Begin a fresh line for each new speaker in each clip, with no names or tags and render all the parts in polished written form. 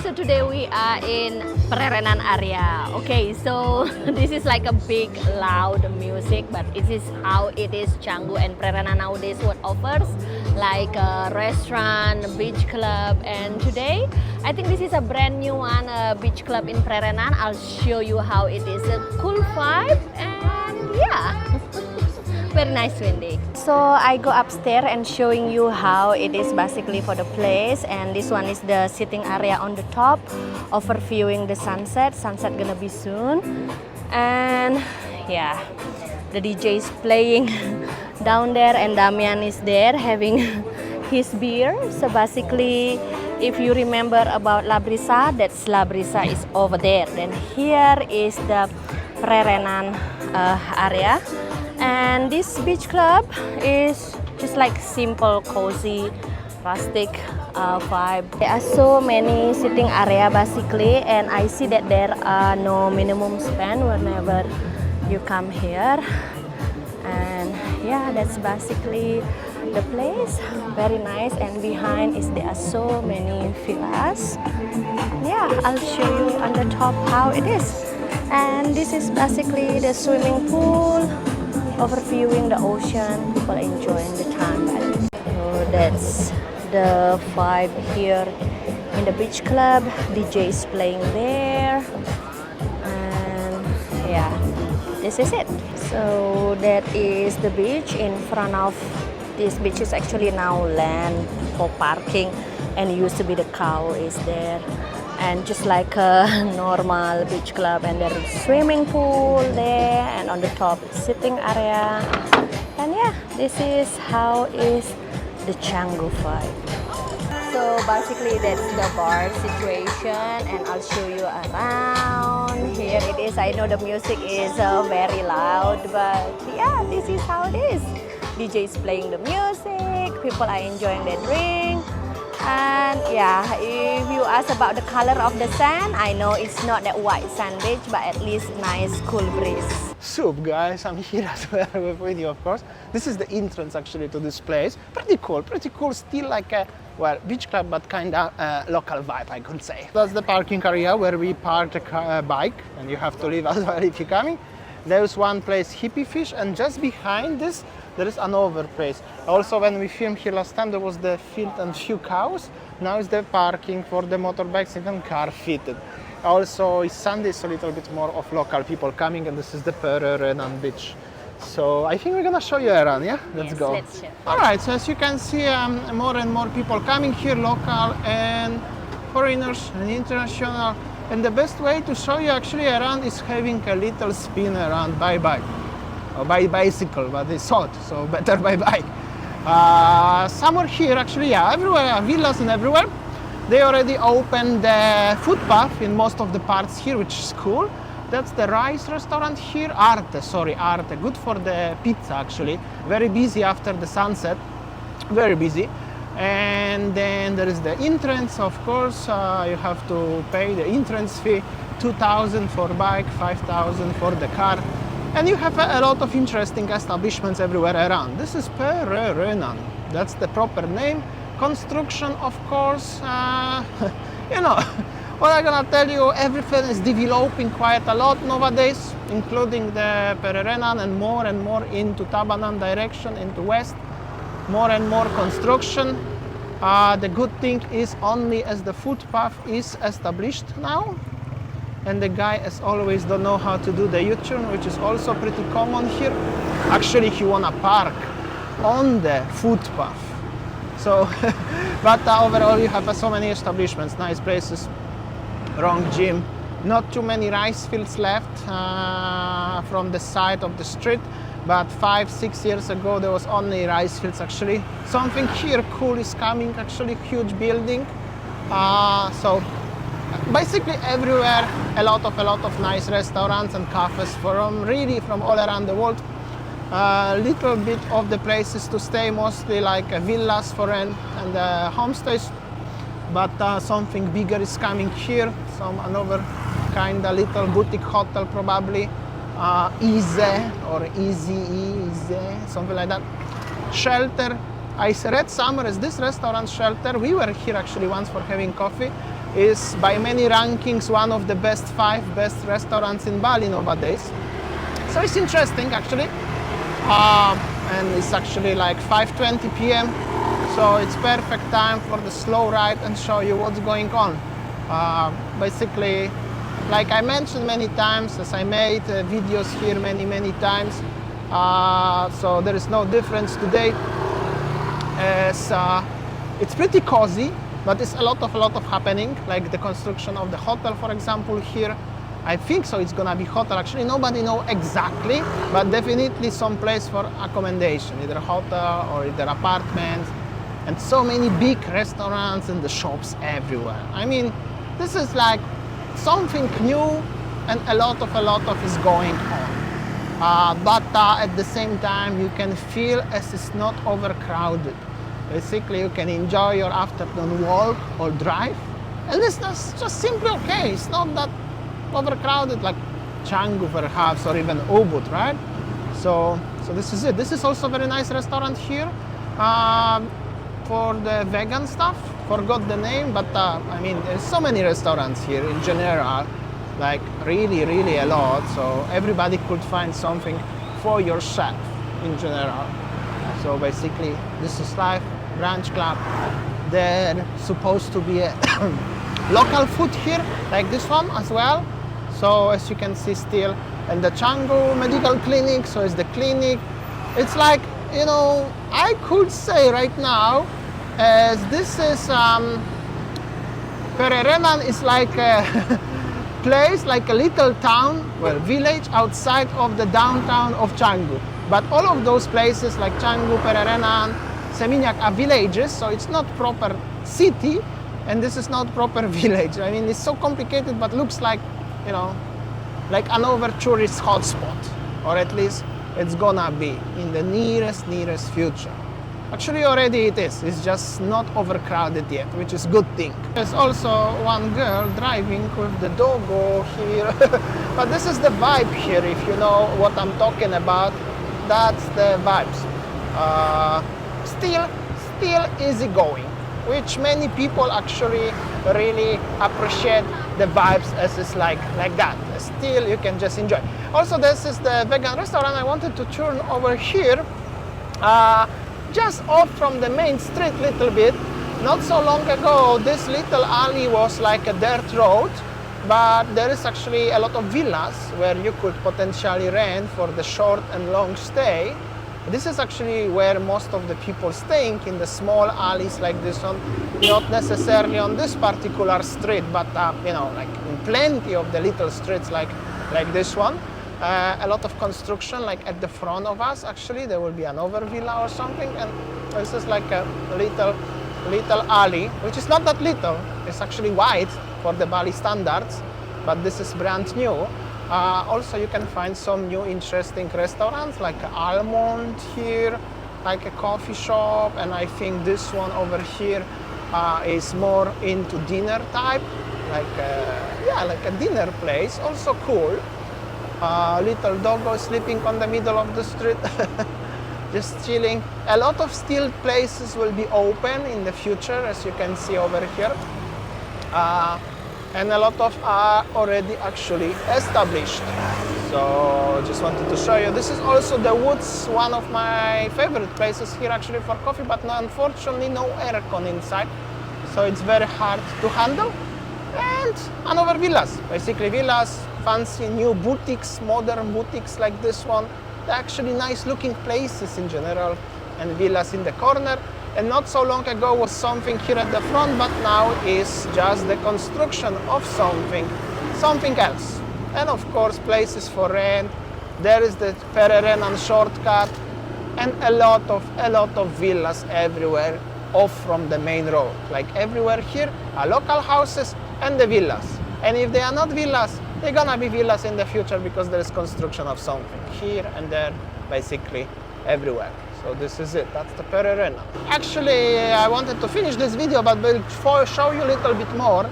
So today we are in Prerenan area. Okay, so this is like a big loud music, but it is how it is Canggu and Prerenan nowadays what offers like a restaurant, a beach club, and today I think this is a brand new one, a beach club in Prerenan. I'll show you how it is, a cool vibe, and yeah. Very nice, Wendy. So I go upstairs and showing you how it is basically for the place, and this one is the sitting area on the top, overviewing the sunset. Sunset gonna be soon, and yeah, the DJ is playing down there, and Damian is there having his beer. So basically, if you remember about La Brisa, that's La Brisa is over there. Then here is the Prerenan area. And this beach club is just like simple, cozy, rustic vibe. There are so many sitting area basically, and I see that there are no minimum spend whenever you come here. And yeah, that's basically the place. Very nice, and behind is there are so many villas. Yeah, I'll show you on the top how it is. And this is basically the swimming pool, overviewing the ocean, people enjoying the time. So that's the vibe here in the beach club. DJ is playing there, and yeah, this is it. So that is the beach. In front of this beach is actually now land for parking, and used to be the cow is there. And just like a normal beach club, and there is swimming pool there, and on the top sitting area. And yeah, this is how is the Canggu vibe. So basically that's the bar situation, and I'll show you around. Here it is. I know the music is very loud, but yeah, this is how it is. DJ is playing the music, people are enjoying their drink. And yeah, if you ask about the color of the sand, I know it's not that white sand beach, but at least nice cool breeze.
Sup guys, I'm here as well with you, of course. This is the entrance actually to this place. Pretty cool, still like a, well, beach club, but kind of local vibe, I could say. That's the parking area where we park the bike, and you have to leave as well if you're coming. There's one place, Hippie Fish, and just behind this, there is another place. Also, when we filmed here last time, there was the field and few cows. Now is the parking for the motorbikes, even car fitted. Also, it's Sunday, so a little bit more of local people coming, and this is the Prerenan beach. So I think we're gonna show you around, yeah? Let's go.
Let's show.
All right, so as you can see, more and more people coming here, local and foreigners and international. And the best way to show you actually around is having a little spin around by bike. Or by bicycle, but it's hot, so better by bike. Somewhere here actually, yeah, everywhere, villas and everywhere. They already opened the footpath in most of the parts here, which is cool. That's the rice restaurant here, Arte, good for the pizza actually. Very busy after the sunset, very busy. And then there is the entrance, of course, you have to pay the entrance fee, 2,000 for bike, 5,000 for the car. And you have a lot of interesting establishments everywhere around. This is Prerenan, that's the proper name. Construction, of course, you know, what I'm gonna tell you, everything is developing quite a lot nowadays, including the Prerenan and more into Tabanan direction, into west. More and more construction. The good thing is only as the footpath is established now, and the guy as always don't know how to do the U-turn, which is also pretty common here. Actually, he wanna park on the footpath. So, but overall you have so many establishments, nice places, wrong gym. Not too many rice fields left from the side of the street. But 5-6 years ago there was only rice fields actually. Something here cool is coming, actually huge building. So basically everywhere a lot of nice restaurants and cafes from really from all around the world. Little bit of the places to stay, mostly like villas for rent and homestays. But something bigger is coming here. Another kind of little boutique hotel probably. Easy or easy, something like that. Shelter. I read somewhere is this restaurant Shelter. We were here actually once for having coffee. is by many rankings one of the best 5 best restaurants in Bali nowadays. So it's interesting actually. And it's actually like 5:20 p.m. So it's perfect time for the slow ride and show you what's going on. Basically, like I mentioned many times, as I made videos here many times, so there is no difference today, as it's pretty cozy, but it's a lot of happening, like the construction of the hotel, for example, here. I think so it's gonna be hotel. Actually, nobody know exactly, but definitely some place for accommodation, either hotel or either apartments, and so many big restaurants and the shops everywhere. I mean, this is like something new, and a lot of is going on. But at the same time, you can feel as it's not overcrowded. Basically, you can enjoy your afternoon walk or drive, and it's just simply okay. It's not that overcrowded like Canggu perhaps, or even Ubud, right? So this is it. This is also a very nice restaurant here for the vegan stuff. Forgot the name, but I mean, there's so many restaurants here in general, like really a lot. So everybody could find something for yourself in general. So basically, this is life, brunch club. There's supposed to be a local food here, like this one as well. So as you can see still, and the Canggu Medical Clinic, so it's the clinic. It's like, you know, I could say right now, as this is, Pererenan is like a place, like a little town, well, village outside of the downtown of Canggu. But all of those places like Canggu, Pererenan, Seminyak are villages, so it's not proper city, and this is not proper village. I mean, it's so complicated, but looks like, you know, like another tourist hotspot, or at least it's gonna be in the nearest future. Actually, already it is. It's just not overcrowded yet, which is good thing. There's also one girl driving with the doggo here, but this is the vibe here. If you know what I'm talking about, that's the vibes. Still easygoing, which many people actually really appreciate the vibes as it's like that. Still, you can just enjoy. Also, this is the vegan restaurant. I wanted to turn over here, just off from the main street little bit. Not so long ago, this little alley was like a dirt road, but there is actually a lot of villas where you could potentially rent for the short and long stay. This is actually where most of the people staying, in the small alleys like this one, not necessarily on this particular street, but you know, like in plenty of the little streets like this one. A lot of construction, like at the front of us. Actually, there will be another villa or something, and this is like a little alley, which is not that little. It's actually wide for the Bali standards, but this is brand new. Also, you can find some new interesting restaurants, like Almond here, like a coffee shop, and I think this one over here is more into dinner type, like a dinner place. Also cool. Little doggo sleeping on the middle of the street, just chilling. A lot of still places will be open in the future, as you can see over here. And a lot of are already actually established. So just wanted to show you. This is also the woods, one of my favorite places here actually for coffee, but unfortunately no aircon inside, so it's very hard to handle. And another villas, basically villas, fancy new boutiques, modern boutiques like this one. They're actually nice looking places in general, and villas in the corner. And not so long ago was something here at the front, but now is just the construction of something else. And of course, places for rent. There is the Pererenan shortcut, and a lot of villas everywhere off from the main road. Like everywhere here are local houses and the villas. And if they are not villas, they're gonna be villas in the future, because there is construction of something here and there, basically everywhere. So this is it, that's the Pererenan. Actually, I wanted to finish this video, but we'll show you a little bit more,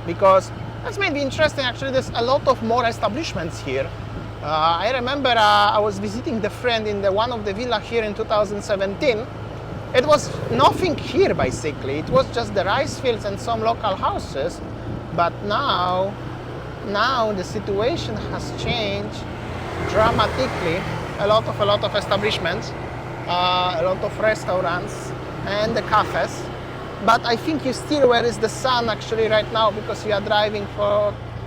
because that's maybe interesting. Actually, there's a lot of more establishments here. I remember I was visiting the friend in one of the villa here in 2017, it was nothing here basically. It was just the rice fields and some local houses. But now the situation has changed dramatically. A lot of establishments, a lot of restaurants and the cafes. But I think you still where is the sun actually right now, because you are driving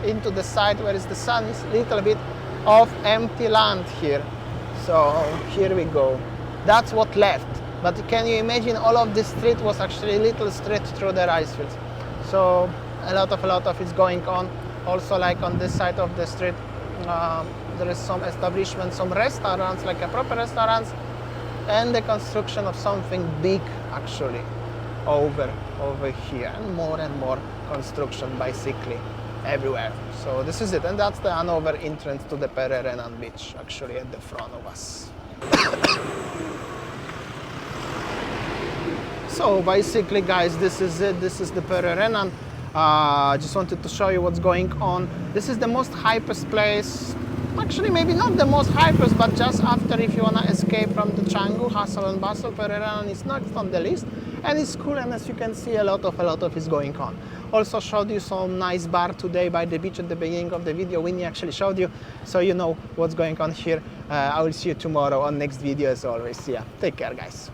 into the side where is the sun, is a little bit of empty land here. So here we go. That's what left. But can you imagine all of this street was actually a little street through the rice fields. So a lot of it's going on. Also like on this side of the street, there is some establishment, some restaurants, like a proper restaurants, and the construction of something big actually over here, and more construction basically everywhere. So this is it, and that's the another entrance to the Pererenan beach actually at the front of us. So basically guys, this is it. This is the Pererenan. I just wanted to show you what's going on. This is the most hypest place. Actually, maybe not the most hypest, but just after, if you wanna escape from the Canggu hustle and bustle, Pererenan is next on the list, and it's cool. And as you can see, a lot of is going on. Also showed you some nice bar today by the beach at the beginning of the video. Winnie actually showed you, so you know what's going on here. I will see you tomorrow on next video as always. Yeah, take care, guys.